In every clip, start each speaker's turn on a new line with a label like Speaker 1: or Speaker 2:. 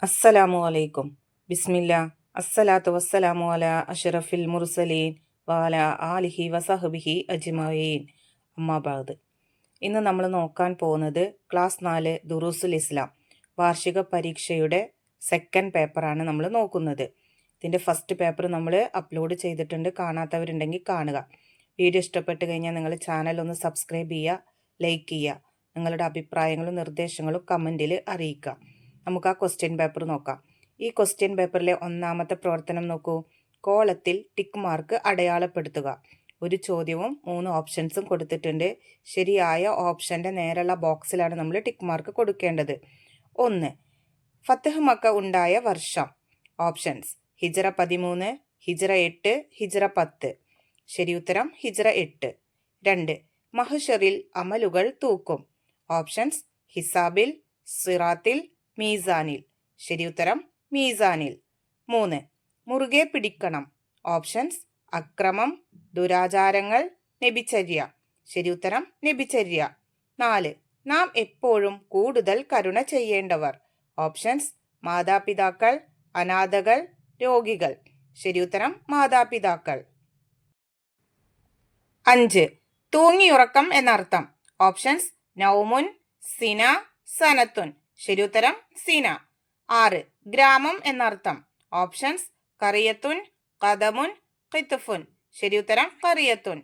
Speaker 1: അസ്സലാമു അലൈക്കും. ബിസ്മില്ലാ. അസ്സലാത്തു വസ്സലാമു അലാ അഷ്റഫിൽ മുർസലീൻ വാല ആലിഹി വസഹബിഹി അജ്മഈൻ. അമ്മാ ബഅദ്. ഇന്ന് നമ്മൾ നോക്കാൻ പോകുന്നത് ക്ലാസ് 4 ദുറൂസുൽ ഇസ്ലാം വാർഷിക പരീക്ഷയുടെ സെക്കൻഡ് പേപ്പറാണ് നമ്മൾ നോക്കുന്നത്. ഇതിൻ്റെ ഫസ്റ്റ് പേപ്പർ നമ്മൾ അപ്ലോഡ് ചെയ്തിട്ടുണ്ട്. കാണാത്തവരുണ്ടെങ്കിൽ കാണുക. വീഡിയോ ഇഷ്ടപ്പെട്ട് കഴിഞ്ഞാൽ നിങ്ങൾ ചാനൽ ഒന്ന് സബ്സ്ക്രൈബ് ചെയ്യുക, ലൈക്ക് ചെയ്യുക. നിങ്ങളുടെ അഭിപ്രായങ്ങളും നിർദ്ദേശങ്ങളും കമൻറ്റിൽ അറിയിക്കുക. നമുക്ക് ആ ക്വസ്റ്റ്യൻ പേപ്പർ നോക്കാം. ഈ ക്വസ്റ്റ്യൻ പേപ്പറിലെ ഒന്നാമത്തെ പ്രവർത്തനം നോക്കൂ. കോളത്തിൽ ടിക്ക് മാർക്ക് അടയാളപ്പെടുത്തുക. ഒരു ചോദ്യവും 3 ഓപ്ഷൻസും കൊടുത്തിട്ടുണ്ട്. ശരിയായ ഓപ്ഷൻ്റെ നേരെയുള്ള ബോക്സിലാണ് നമ്മൾ ടിക്ക് മാർക്ക് കൊടുക്കേണ്ടത്. 1. ഫത്ഹ് മക്ക ഉണ്ടായ വർഷം. ഓപ്ഷൻസ്: ഹിജ്റ 13, ഹിജ്റ 8, ഹിജ്റ 10. ശരി ഉത്തരം ഹിജ്റ 8. 2. മഹ്ശറിൽ അമലുകൾ തൂക്കും. ഓപ്ഷൻസ്: ഹിസാബിൽ, സിറാത്തിൽ, മീസാനിൽ. ശരി ഉത്തരം മീസാനിൽ. 3. മുറുകെ പിടിക്കണം. ഓപ്ഷൻസ്: അക്രമം, ദുരാചാരങ്ങൾ, നബിചര്യ. ശരി ഉത്തരം നബിചര്യ. 4. നാം എപ്പോഴും കൂടുതൽ കരുണ ചെയ്യേണ്ടവർ. ഓപ്ഷൻസ്: മാതാപിതാക്കൾ, അനാഥകൾ, രോഗികൾ. ശരി ഉത്തരം മാതാപിതാക്കൾ. 5. തൂങ്ങിയുറക്കം എന്നർത്ഥം. ഓപ്ഷൻസ്: നൗമുൻ, സിന, സനത്തുൻ. ശരി ഉത്തരം സിന. 6. ഗ്രാമം എന്നർത്ഥം. ഓപ്ഷൻസ്: ഖറിയത്തുൻ, ഖദമുൻ, ഖിത്ഫുൻ. ശരി ഉത്തരം ഖറിയത്തുൻ.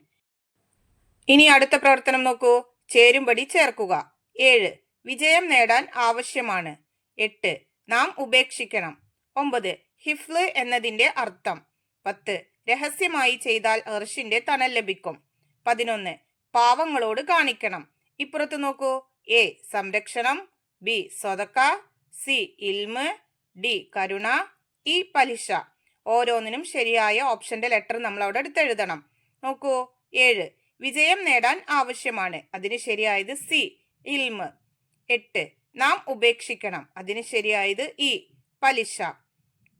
Speaker 1: ഇനി അടുത്ത പ്രവർത്തനം നോക്കൂ. ചേരുംപടി ചേർക്കുക. 7. വിജയം നേടാൻ ആവശ്യമാണ്. 8. നാം ഉപേക്ഷിക്കണം. 9. ഹിഫ്ള് എന്നതിൻ്റെ അർത്ഥം. 10. രഹസ്യമായി ചെയ്താൽ അർശിന്റെ തണൽ ലഭിക്കും. 11. പാവങ്ങളോട് കാണിക്കണം. ഇപ്പുറത്ത് നോക്കൂ. എ. സംരക്ഷണം, ബി. സ്വതക്ക, സി. ഇൽമ്, ഡി. കരുണ, ഇ. പലിശ. ഓരോന്നിനും ശരിയായ ഓപ്ഷന്റെ ലെറ്റർ നമ്മൾ അവിടെ എടുത്തെഴുതണം. നോക്കൂ. 7. വിജയം നേടാൻ ആവശ്യമാണ്. അതിന് ശരിയായത് സി. ഇൽമ്. 8. നാം ഉപേക്ഷിക്കണം. അതിന് ശരിയായത് ഇ. പലിശ.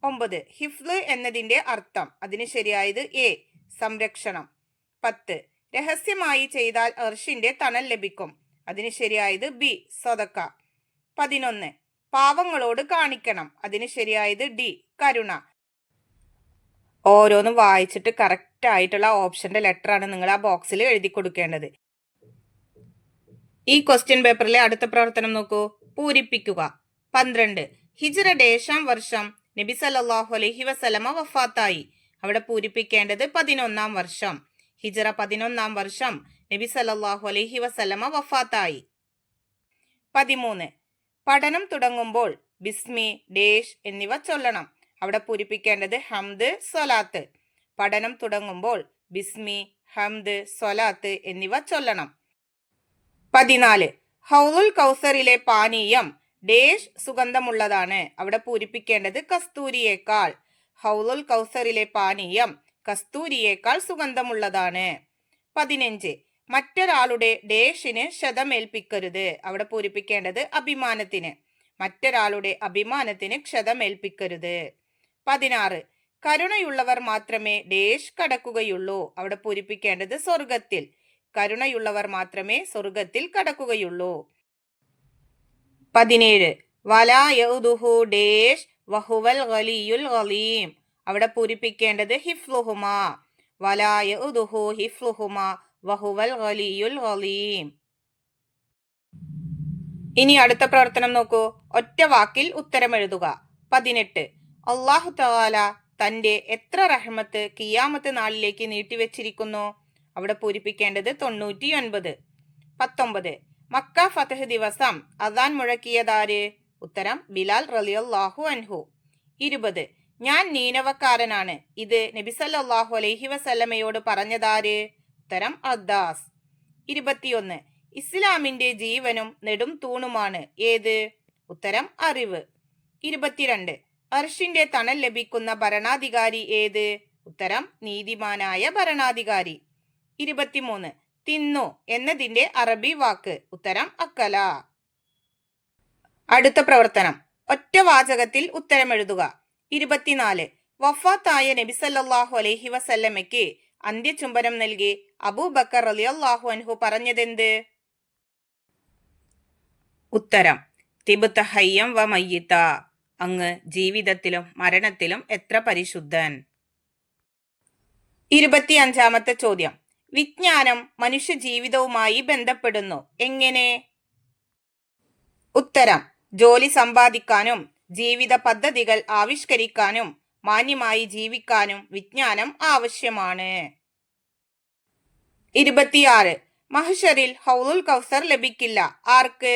Speaker 1: 9. ഹിഫ്ള് എന്നതിൻ്റെ അർത്ഥം. അതിന് ശരിയായത് എ. സംരക്ഷണം. 10. രഹസ്യമായി ചെയ്താൽ അർശിന്റെ തണൽ ലഭിക്കും. അതിന് ശരിയായത് ബി. സ്വതക്ക. 11. പാവങ്ങളോട് കാണിക്കണം. അതിന് ശരിയായത് ഡി. കരുണ. ഓരോന്നും വായിച്ചിട്ട് കറക്റ്റ് ആയിട്ടുള്ള ഓപ്ഷന്റെ ലെറ്ററാണ് നിങ്ങൾ ആ ബോക്സിൽ എഴുതി കൊടുക്കേണ്ടത്. ഈ ക്വസ്റ്റ്യൻ പേപ്പറിലെ അടുത്ത പ്രവർത്തനം നോക്കൂ. പൂരിപ്പിക്കുക. 12. ഹിജ്റ ഡേശാം വർഷം നബി സല്ലല്ലാഹു അലൈഹി വസല്ലമ വഫാത്തായി. അവിടെ പൂരിപ്പിക്കേണ്ടത് 11-ാം വർഷം. ഹിജ്റ 11-ാം വർഷം നബി സല്ലല്ലാഹു അലൈഹി വസല്ലമ വഫാത്തായി. 13. പഠനം തുടങ്ങുമ്പോൾ ബിസ്മി, ഡേഷ് എന്നിവ ചൊല്ലണം. അവിടെ പൂരിപ്പിക്കേണ്ടത് ഹംദ്, സ്വലാത്ത്. പഠനം തുടങ്ങുമ്പോൾ ബിസ്മി, ഹംദ്, സ്വലാത്ത് എന്നിവ ചൊല്ലണം. 14. ഹൗലുൽ കൗസറിലെ പാനീയം ഡേഷ് സുഗന്ധമുള്ളതാണ്. അവിടെ പൂരിപ്പിക്കേണ്ടത് കസ്തൂരിയേക്കാൾ. ഹൗലുൽ കൗസറിലെ പാനീയം കസ്തൂരിയേക്കാൾ സുഗന്ധമുള്ളതാണ്. 15. മറ്റൊരാളുടെ ഡേഷിന് ക്ഷതമേൽപ്പിക്കരുത്. അവിടെ പൂരിപ്പിക്കേണ്ടത് അഭിമാനത്തിന്. മറ്റൊരാളുടെ അഭിമാനത്തിന് ക്ഷതമേൽപ്പിക്കരുത്. 16. കരുണയുള്ളവർ മാത്രമേ ഡേഷ് കടക്കുകയുള്ളൂ. അവിടെ പൂരിപ്പിക്കേണ്ടത് സ്വർഗത്തിൽ. കരുണയുള്ളവർ മാത്രമേ സ്വർഗത്തിൽ കടക്കുകയുള്ളൂ. 17. വലാ യഉദുഹു ഡേഷ് വഹുവൽ ഗലിയുൽ ഗലീം. അവിടെ പൂരിപ്പിക്കേണ്ടത് ഹിഫ്ലുഹുമാ. വലാ യഉദുഹു ഹിഫ്ലുഹുമാ വഹുവൽ ഗലിയുൽ ഗലീം. ഇനി അടുത്ത പ്രവർത്തനം നോക്കൂ. ഒറ്റ വാക്കിൽ ഉത്തരം എഴുതുക. 18. അല്ലാഹു തആല തന്റെ എത്ര റഹ്മത്ത് ഖിയാമത്ത് നാളിലേക്ക് നീട്ടിവെച്ചിരിക്കുന്നു. അവിടെ പൂരിപ്പിക്കേണ്ടത് 99. 19. മക്ക ഫതഹ് ദിവസം അദാൻ മുഴക്കിയതാര്. ഉത്തരം ബിലാൽ റളിയല്ലാഹു അൻഹു. 20. ഞാൻ നീനവക്കാരനാണ്. ഇത് നബി സല്ലല്ലാഹു അലൈഹി വസല്ലമയോട് പറഞ്ഞതാര്. ഉത്തരം അദ്ദാസ്. 21. ഇസ്ലാമിന്റെ ജീവനും നെടും തൂണുമാണ് ഏത്. ഉത്തരം അറിവ്. 22. അർഷിന്റെ തണൽ ലഭിക്കുന്ന ഭരണാധികാരി ഏത്. ഉത്തരം നീതിമാനായ ഭരണാധികാരി. 23. തിന്നു എന്നതിന്റെ അറബി വാക്ക്. ഉത്തരം അക്കല. അടുത്ത പ്രവർത്തനം. ഒറ്റ വാചകത്തിൽ ഉത്തരം എഴുതുക. 24. വഫാത്തായ നബി സല്ലല്ലാഹു അലൈഹി വസല്ലമയ്ക്ക് അന്ത്യചുംബനം നൽകി അബൂബക്കർ റളിയല്ലാഹു അൻഹു പറഞ്ഞതെന്ത്. ഉത്തരം തിബ്ത ഹയ്യം വ മയ്യിത്ത. അങ്ങ് ജീവിതത്തിലും മരണത്തിലും എത്ര പരിശുദ്ധൻ. 25-ാമത്തെ ചോദ്യം. വിജ്ഞാനം മനുഷ്യ ജീവിതവുമായി ബന്ധപ്പെടുന്നു എങ്ങനെ? ഉത്തരം: ജോലി സമ്പാദിക്കാനും ജീവിത പദ്ധതികൾ ആവിഷ്കരിക്കാനും മാന്യമായി ജീവിക്കാനും വിജ്ഞാനം ആവശ്യമാണ്. 26. മഹ്ശറിൽ ഹൗലുൽ കൗസർ ലഭിക്കില്ല. ആർക്ക്?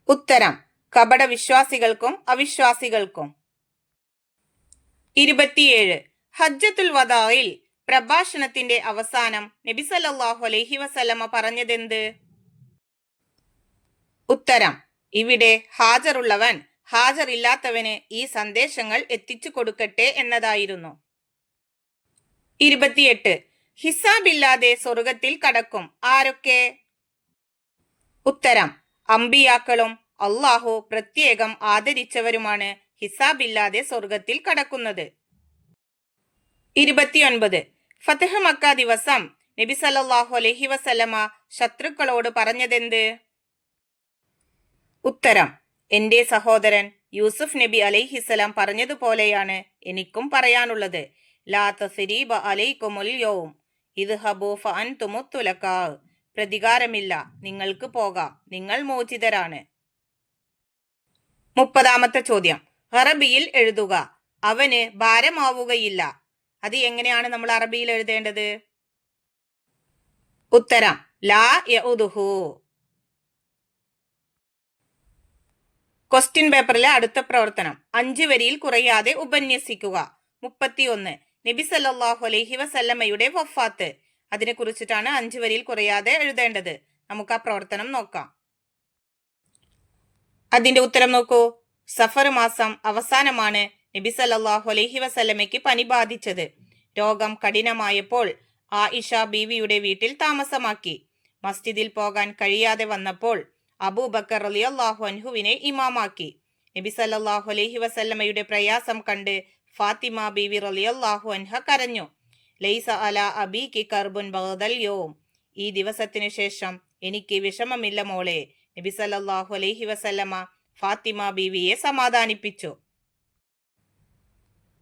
Speaker 1: ഉത്തരം: കപട വിശ്വാസികൾക്കും അവിശ്വാസികൾക്കും. 27. ഹജ്ജത്തുൽ വദാഇൽ പ്രഭാഷണത്തിന്റെ അവസാനം നബി സല്ലല്ലാഹു അലൈഹി വസല്ലമ പറഞ്ഞതെന്ത്? ഉത്തരം: ഇവിടെ ഹാജറുള്ളവൻ ഹാജറില്ലാത്തവന് ഈ സന്ദേശങ്ങൾ എത്തിച്ചു കൊടുക്കട്ടെ എന്നതായിരുന്നു. 28. ഹിസാബില്ലാതെ സ്വർഗത്തിൽ കടക്കും. ആരൊക്കെ? ഉത്തരം: അമ്പിയാക്കളും അള്ളാഹു പ്രത്യേകം ആദരിച്ചവരുമാണ് ഹിസാബില്ലാതെ സ്വർഗത്തിൽ കടക്കുന്നത്. 29. ഫത്ഹ് മക്ക ദിവസം നബി സല്ലല്ലാഹു അലൈഹി വസല്ലമ ശത്രുക്കളോട് പറഞ്ഞതെന്ത്? ഉത്തരം: എന്റെ സഹോദരൻ യൂസുഫ് നബി അലൈഹിസ്സലാം പറഞ്ഞതുപോലെയാണ് എനിക്കും പറയാനുള്ളത്. ലാ തസ്രീബ അലൈക്കുമുൽ യൗം ഇദ്ഹബൂ ഫഅൻതുമു തുലകാ. പ്രതികാരമില്ല, നിങ്ങൾക്ക് പോകാം, നിങ്ങൾ മോചിതരാണ്. 30-ാമത്തെ ചോദ്യം. അറബിയിൽ എഴുതുക. അവന് ഭാരമാവുകയില്ല. അത് എങ്ങനെയാണ് നമ്മൾ അറബിയിൽ എഴുതേണ്ടത്? ഉത്തരം: ലാ യഉദുഹു. ക്വസ്റ്റ്യൻ പേപ്പറിലെ അടുത്ത പ്രവർത്തനം. 5 വരിയിൽ കുറയാതെ ഉപന്യസിക്കുക. 31. നബി സല്ലല്ലാഹു അലൈഹി വസല്ലമയുടെ വഫാത്ത്. അതിനെ കുറിച്ചിട്ടാണ് 5 വരിയിൽ കുറയാതെ എഴുതേണ്ടത്. നമുക്ക് ആ പ്രവർത്തനം നോക്കാം. അതിന്റെ ഉത്തരം നോക്കൂ. സഫർ മാസം അവസാനമാണ് നബി സല്ലല്ലാഹു അലൈഹി വസല്ലമയ്ക്ക് പനി ബാധിച്ചത്. രോഗം കഠിനമായപ്പോൾ ആയിഷ ബീവിയുടെ വീട്ടിൽ താമസമാക്കി. മസ്ജിദിൽ പോകാൻ കഴിയാതെ വന്നപ്പോൾ അബൂബക്കർ റളിയല്ലാഹു അൻഹുവിനെ ഇമാമാക്കി. നബി സല്ലല്ലാഹു അലൈഹി വസല്ലമയുടെ പ്രയാസം കണ്ട് ഫാത്തിമ ബീവി റളിയല്ലാഹു അൻഹ കരഞ്ഞു. ലൈസ അലാ അബീകി കർബുൻ ബഅദൽ യൗം. ഈ ദിവസത്തിനു ശേഷം എനിക്ക് വിഷമമില്ല മോളെ. നബി സല്ലല്ലാഹു അലൈഹി വസല്ലമ ഫാത്തിമ ബീവിയെ സമാധാനിപ്പിച്ചു.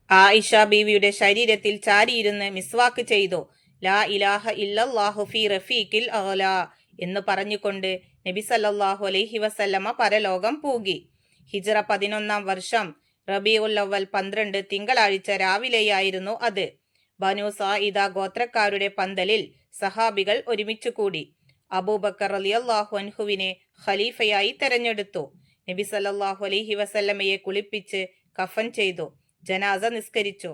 Speaker 1: ആയിഷ ബീവിയുടെ ശരീരത്തിൽ ചാരിയിരുന്ന് മിസ്വാക്ക് ചെയ്തു. ലാ ഇലാഹ ഇല്ലല്ലാഹു ഫീ റഫീഖിൽ അഅ്ലാ എന്ന് പറഞ്ഞുകൊണ്ട് നബി സല്ലല്ലാഹു അലൈഹി വസല്ലമ പരലോകം പൂകി. ഹിജ്റ 11-ാം വർഷം റബീഉൽ അവ്വൽ 12 തിങ്കളാഴ്ച രാവിലെയായിരുന്നു അത്. ബനു സായിദ ഗോത്രക്കാരുടെ പന്തലിൽ സഹാബികൾ ഒരുമിച്ചു കൂടി. അബൂബക്കർ റളിയല്ലാഹു അൻഹുവിനെ ഖലീഫയായി തെരഞ്ഞെടുത്തു. നബി സല്ലല്ലാഹു അലൈഹി വസല്ലമയെ കുളിപ്പിച്ച് കഫൻ ചെയ്തു. ജനാസ നിസ്കരിച്ചു.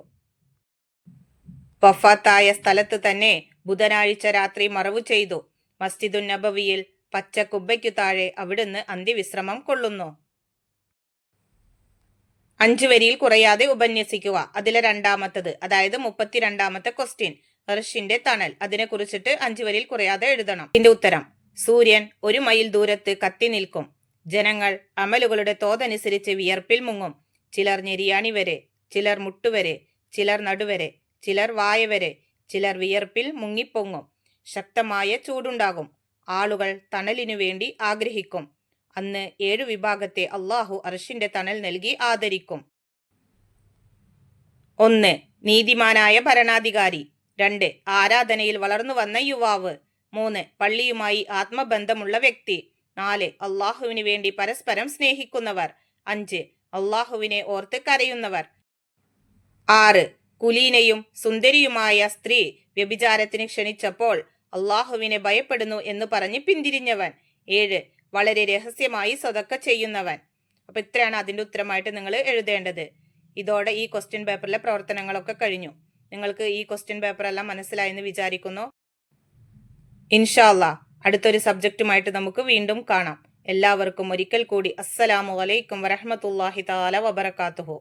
Speaker 1: വഫാത്തായ സ്ഥലത്ത് തന്നെ ബുധനാഴ്ച രാത്രി മറവു ചെയ്തു. മസ്ജിദുൻ നബവിയിൽ പച്ച കുബ്ബയ്ക്കു താഴെ അവിടുന്ന് അന്ത്യവിശ്രമം കൊള്ളുന്നു. 5 വരിയിൽ കുറയാതെ ഉപന്യസിക്കുക. അതിലെ രണ്ടാമത്തത്, അതായത് 32-ാമത്തെ ക്വസ്റ്റ്യൻ. അർശിന്റെ തണൽ. അതിനെ കുറിച്ചിട്ട് 5 വരിയിൽ കുറയാതെ എഴുതണം. ഇതിന്റെ ഉത്തരം: സൂര്യൻ 1 മൈൽ ദൂരത്ത് കത്തി നിൽക്കും. ജനങ്ങൾ അമലുകളുടെ തോതനുസരിച്ച് വിയർപ്പിൽ മുങ്ങും. ചിലർ ഞെരിയാണി വരെ, ചിലർ മുട്ടുവരെ, ചിലർ നടുവരെ, ചിലർ വായ വരെ, ചിലർ വിയർപ്പിൽ മുങ്ങിപ്പൊങ്ങും. ശക്തമായ ചൂടുണ്ടാകും. ആളുകൾ തണലിനു വേണ്ടി ആഗ്രഹിക്കും. അന്ന് 7 വിഭാഗത്തെ അള്ളാഹു അർശിന്റെ തണൽ നൽകി ആദരിക്കും. 1. നീതിമാനായ ഭരണാധികാരി. 2. ആരാധനയിൽ വളർന്നു വന്ന യുവാവ്. 3. പള്ളിയുമായി ആത്മബന്ധമുള്ള വ്യക്തി. 4. അള്ളാഹുവിന് വേണ്ടി പരസ്പരം സ്നേഹിക്കുന്നവർ. 5. അള്ളാഹുവിനെ ഓർത്ത് കരയുന്നവർ. 6. കുലീനയും സുന്ദരിയുമായ സ്ത്രീ വ്യഭിചാരത്തിന് ക്ഷണിച്ചപ്പോൾ അള്ളാഹുവിനെ ഭയപ്പെടുന്നു എന്ന് പറഞ്ഞ് പിന്തിരിഞ്ഞവൻ. 7. വളരെ രഹസ്യമായി സ്വതക്ക ചെയ്യുന്നവൻ. അപ്പൊ ഇത്രയാണ് അതിന്റെ ഉത്തരമായിട്ട് നിങ്ങൾ എഴുതേണ്ടത്. ഇതോടെ ഈ ക്വസ്റ്റ്യൻ പേപ്പറിലെ പ്രവർത്തനങ്ങളൊക്കെ കഴിഞ്ഞു. നിങ്ങൾക്ക് ഈ ക്വസ്റ്റ്യൻ പേപ്പർ എല്ലാം മനസ്സിലായെന്ന് വിചാരിക്കുന്നു. ഇൻഷാ അല്ലാഹ് അടുത്തൊരു സബ്ജക്റ്റുമായിട്ട് നമുക്ക് വീണ്ടും കാണാം. എല്ലാവർക്കും ഒരിക്കൽ കൂടി അസ്സലാമു അലൈക്കും വറഹ്മത്തുള്ളാഹി തആല വബറകാതുഹു.